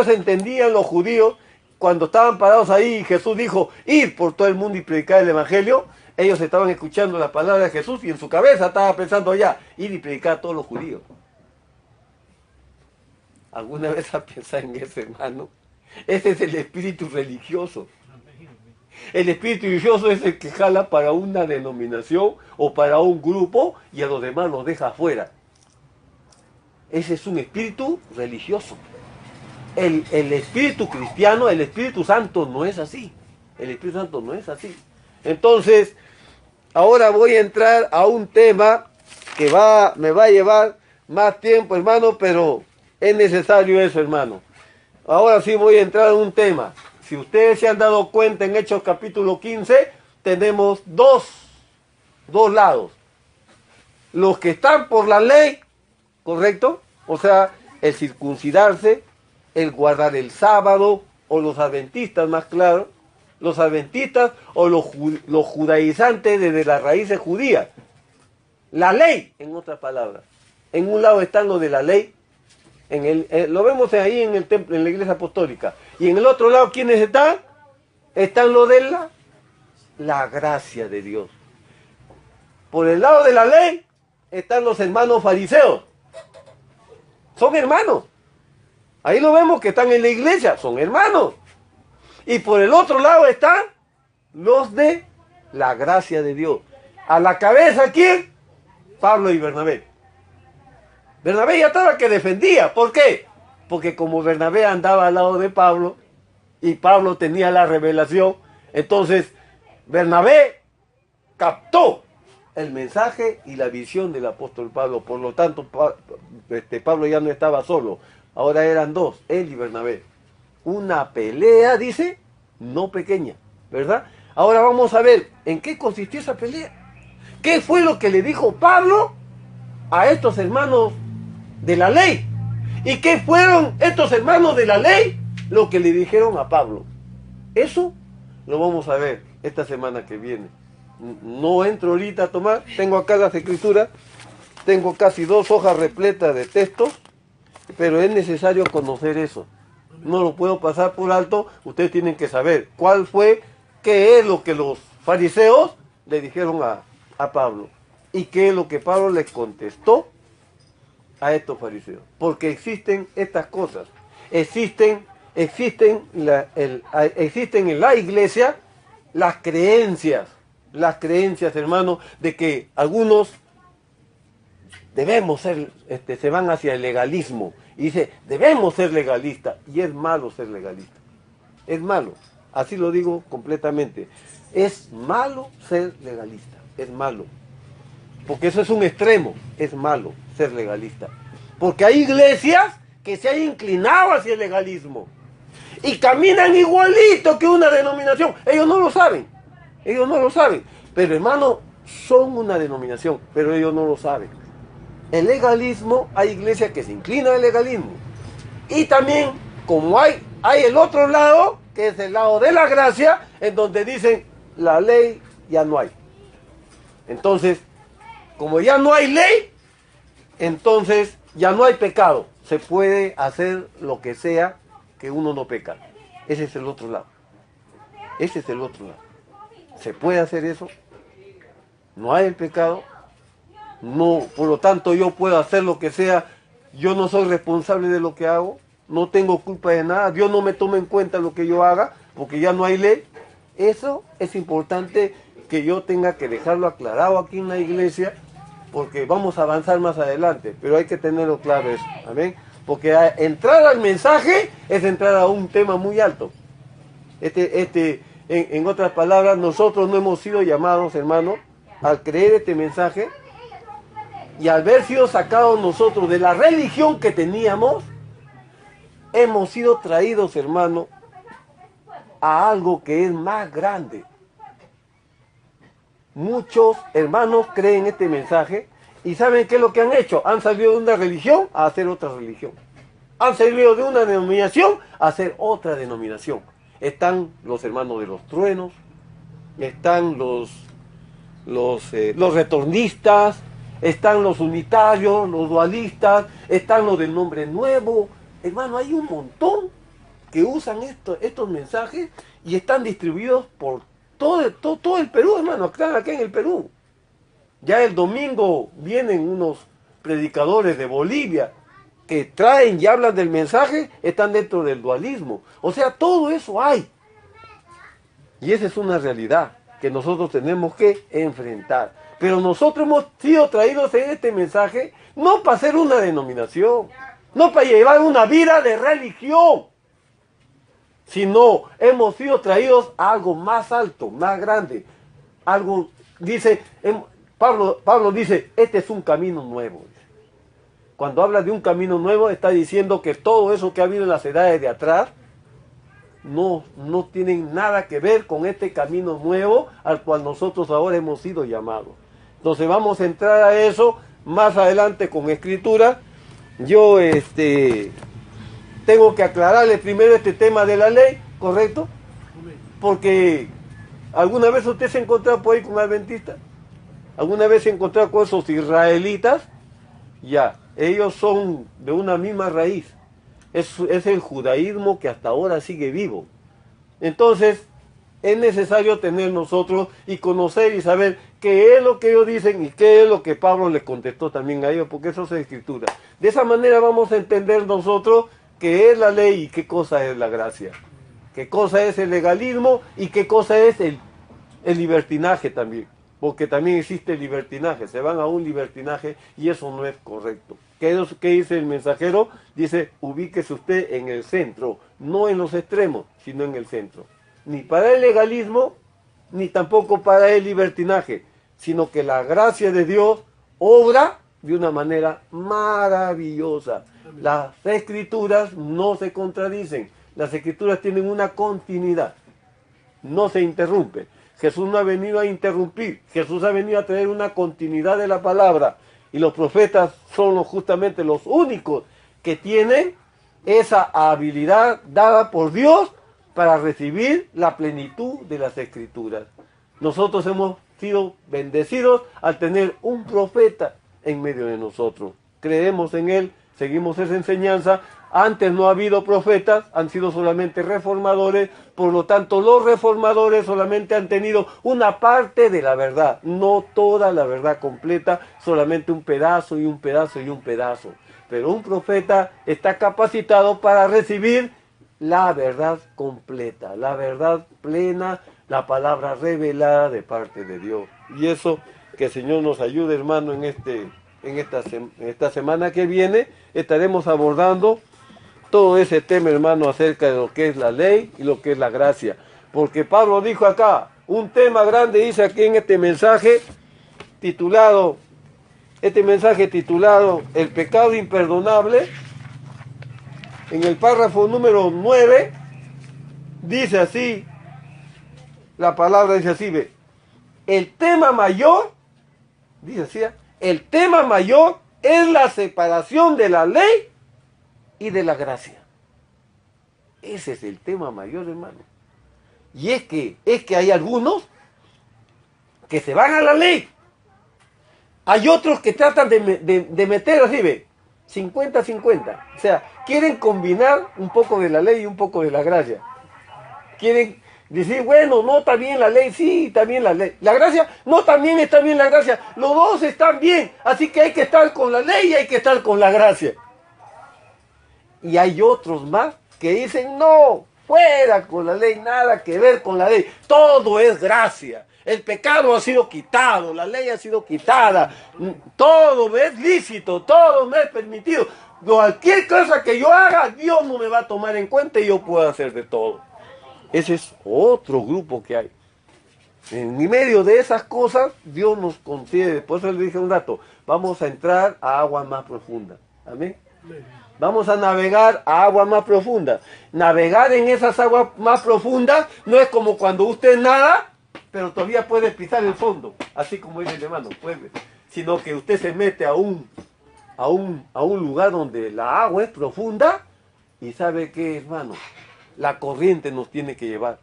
S2: entendían, los judíos, cuando estaban parados ahí y Jesús dijo, ir por todo el mundo y predicar el evangelio, ellos estaban escuchando la palabra de Jesús y en su cabeza estaba pensando ya, ir y predicar a todos los judíos. ¿Alguna vez has pensado en eso, hermano? Ese es el espíritu religioso. El espíritu religioso es el que jala para una denominación o para un grupo y a los demás los deja afuera. Ese es un espíritu religioso. El espíritu cristiano, el Espíritu Santo no es así. El Espíritu Santo no es así. Entonces, ahora voy a entrar a un tema que me va a llevar más tiempo, hermano, pero es necesario eso, hermano. Ahora sí voy a entrar en un tema. Si ustedes se han dado cuenta, en Hechos capítulo 15, tenemos dos lados. Los que están por la ley, ¿correcto? O sea, el circuncidarse, el guardar el sábado, o los adventistas, más claro, los adventistas o los judaizantes desde las raíces judías. La ley, en otras palabras. En un lado están los de la ley, lo vemos ahí en el templo, en la iglesia apostólica. Y en el otro lado, ¿quiénes están? Están los de la gracia de Dios. Por el lado de la ley están los hermanos fariseos. Son hermanos. Ahí lo vemos que están en la iglesia, son hermanos. Y por el otro lado están los de la gracia de Dios. A la cabeza, ¿quién? Pablo y Bernabé. Bernabé ya estaba que defendía. ¿Por qué? Porque como Bernabé andaba al lado de Pablo y Pablo tenía la revelación, entonces Bernabé captó el mensaje y la visión del apóstol Pablo. Por lo tanto, Pablo ya no estaba solo. Ahora eran dos, él y Bernabé. Una pelea, dice, no pequeña, ¿verdad? Ahora vamos a ver en qué consistió esa pelea. ¿Qué fue lo que le dijo Pablo a estos hermanos de la ley? ¿Y qué fueron estos hermanos de la ley lo que le dijeron a Pablo? Eso lo vamos a ver esta semana que viene. No entro ahorita a tomar, tengo acá las escrituras, tengo casi 2 hojas repletas de textos, pero es necesario conocer eso. No lo puedo pasar por alto, ustedes tienen que saber qué es lo que los fariseos le dijeron a Pablo y qué es lo que Pablo les contestó a estos fariseos. Porque existen estas cosas, existen en la iglesia las creencias, hermanos, de que algunos debemos ser, se van hacia el legalismo. Y dice, debemos ser legalistas. Y es malo ser legalista. Es malo. Así lo digo completamente. Es malo ser legalista. Es malo. Porque eso es un extremo. Es malo ser legalista. Porque hay iglesias que se han inclinado hacia el legalismo. Y caminan igualito que una denominación. Ellos no lo saben. Ellos no lo saben. Pero hermano, son una denominación. Pero ellos no lo saben. El legalismo, hay iglesias que se inclinan al legalismo. Y también, como hay el otro lado, que es el lado de la gracia, en donde dicen, la ley ya no hay. Entonces, como ya no hay ley, entonces ya no hay pecado. Se puede hacer lo que sea que uno no peca. Ese es el otro lado. Ese es el otro lado. ¿Se puede hacer eso? No hay el pecado. No, por lo tanto yo puedo hacer lo que sea. Yo no soy responsable de lo que hago. No tengo culpa de nada. Dios no me toma en cuenta lo que yo haga, porque ya no hay ley. Eso es importante que yo tenga que dejarlo aclarado aquí en la iglesia, porque vamos a avanzar más adelante, pero hay que tenerlo claro eso, amén. Porque entrar al mensaje es entrar a un tema muy alto. En otras palabras, nosotros no hemos sido llamados, hermano, al creer este mensaje y al haber sido sacados nosotros de la religión que teníamos, hemos sido traídos, hermano, a algo que es más grande. Muchos hermanos creen este mensaje y ¿saben qué es lo que han hecho? Han salido de una religión a hacer otra religión. Han salido de una denominación a hacer otra denominación. Están los hermanos de los truenos, están los retornistas, están los unitarios, los dualistas, están los del nombre nuevo. Hermano, hay un montón que usan estos mensajes y están distribuidos por todo el Perú, hermano. Están aquí en el Perú. Ya el domingo vienen unos predicadores de Bolivia que traen y hablan del mensaje, están dentro del dualismo. O sea, todo eso hay. Y esa es una realidad que nosotros tenemos que enfrentar. Pero nosotros hemos sido traídos en este mensaje no para ser una denominación, no para llevar una vida de religión, sino hemos sido traídos a algo más alto, más grande. Algo, dice, Pablo dice, este es un camino nuevo. Cuando habla de un camino nuevo, está diciendo que todo eso que ha habido en las edades de atrás, no tienen nada que ver con este camino nuevo al cual nosotros ahora hemos sido llamados. Entonces vamos a entrar a eso más adelante con escritura. Yo tengo que aclararle primero este tema de la ley, ¿correcto? Porque ¿alguna vez usted se ha encontrado por ahí con adventistas? ¿Alguna vez se ha encontrado con esos israelitas? Ya, ellos son de una misma raíz. Es el judaísmo que hasta ahora sigue vivo. Entonces, es necesario tener nosotros y conocer y saber qué es lo que ellos dicen y qué es lo que Pablo les contestó también a ellos, porque eso es escritura. De esa manera vamos a entender nosotros qué es la ley y qué cosa es la gracia. Qué cosa es el legalismo y qué cosa es el libertinaje también. Porque también existe el libertinaje, se van a un libertinaje y eso no es correcto. ¿Qué dice el mensajero? Dice, ubíquese usted en el centro, no en los extremos, sino en el centro. Ni para el legalismo, ni tampoco para el libertinaje, sino que la gracia de Dios obra de una manera maravillosa. Las escrituras no se contradicen, las escrituras tienen una continuidad, no se interrumpe. Jesús no ha venido a interrumpir, Jesús ha venido a traer una continuidad de la palabra. Y los profetas son justamente los únicos que tienen esa habilidad dada por Dios para recibir la plenitud de las escrituras. Nosotros hemos sido bendecidos al tener un profeta en medio de nosotros. Creemos en él, seguimos esa enseñanza. Antes no ha habido profetas, han sido solamente reformadores, por lo tanto los reformadores solamente han tenido una parte de la verdad, no toda la verdad completa, solamente un pedazo y un pedazo y un pedazo. Pero un profeta está capacitado para recibir la verdad completa, la verdad plena, la palabra revelada de parte de Dios. Y eso, que el Señor nos ayude, hermano, en
S1: en esta semana que viene estaremos abordando todo ese tema, hermano, acerca de lo que es la ley y lo que es la gracia. Porque Pablo dijo acá, un tema grande dice aquí en este mensaje titulado, El pecado imperdonable. En el párrafo número 9, dice así, la palabra dice así, ve, el tema mayor, dice así, el tema mayor es la separación de la ley y de la gracia. Ese es el tema mayor, hermano. Y es que hay algunos que se van a la ley. Hay otros que tratan de meter así, ve, 50-50. O sea, quieren combinar un poco de la ley y un poco de la gracia. Quieren decir, bueno, no está bien la ley, sí, está bien la ley. La gracia, no, también está bien la gracia. Los dos están bien, así que hay que estar con la ley y hay que estar con la gracia. Y hay otros más que dicen, no, fuera con la ley, nada que ver con la ley. Todo es gracia. El pecado ha sido quitado, la ley ha sido quitada. Todo me es lícito, todo me es permitido. Cualquier cosa que yo haga, Dios no me va a tomar en cuenta y yo puedo hacer de todo. Ese es otro grupo que hay. En medio de esas cosas, Dios nos concede. Por eso le dije un rato, vamos a entrar a aguas más profundas. Amén. Vamos a navegar a aguas más profundas. Navegar en esas aguas más profundas no es como cuando usted nada, pero todavía puede pisar el fondo, así como dice el hermano, puede, sino que usted se mete a un lugar donde la agua es profunda y sabe que, hermano, la corriente nos tiene que llevar.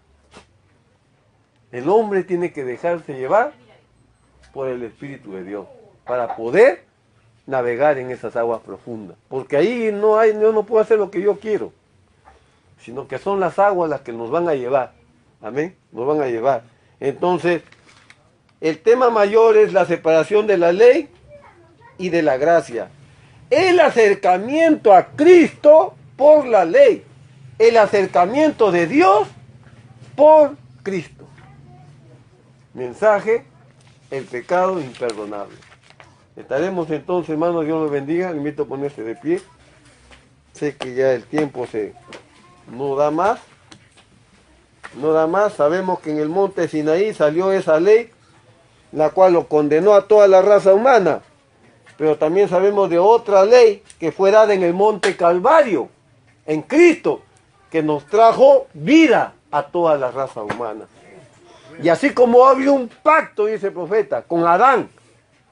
S1: El hombre tiene que dejarse llevar por el Espíritu de Dios para poder navegar en esas aguas profundas, porque ahí yo no puedo hacer lo que yo quiero, sino que son las aguas las que nos van a llevar. Amén, nos van a llevar. Entonces, el tema mayor es la separación de la ley y de la gracia. El acercamiento a Cristo por la ley. El acercamiento de Dios por Cristo. Mensaje, el pecado imperdonable. Estaremos entonces, hermanos, Dios los bendiga. Le invito a ponerse de pie. Sé que ya el tiempo no da más. No da más. Sabemos que en el monte Sinaí salió esa ley, la cual lo condenó a toda la raza humana. Pero también sabemos de otra ley que fue dada en el monte Calvario, en Cristo, que nos trajo vida a toda la raza humana. Y así como había un pacto, dice el profeta, con Adán,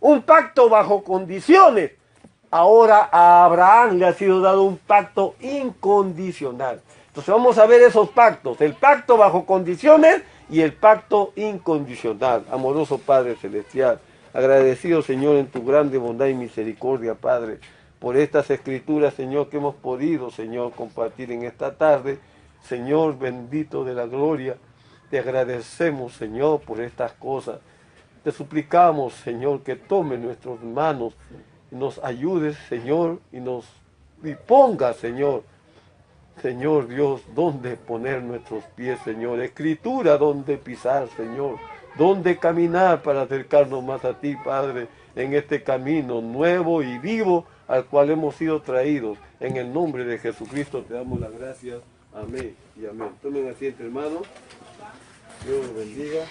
S1: un pacto bajo condiciones, ahora a Abraham le ha sido dado un pacto incondicional. Entonces vamos a ver esos pactos, el pacto bajo condiciones y el pacto incondicional. Amoroso Padre Celestial, agradecido, Señor, en tu grande bondad y misericordia, Padre, por estas escrituras, Señor, que hemos podido, Señor, compartir en esta tarde. Señor bendito de la gloria, te agradecemos, Señor, por estas cosas. Te suplicamos, Señor, que tome nuestras manos, nos ayudes, Señor, y ponga, Señor, Dios, dónde poner nuestros pies, Señor. Escritura dónde pisar, Señor. Dónde caminar para acercarnos más a ti, Padre, en este camino nuevo y vivo al cual hemos sido traídos. En el nombre de Jesucristo te damos las gracias. Amén y amén. Tomen asiento, hermanos. Dios los bendiga.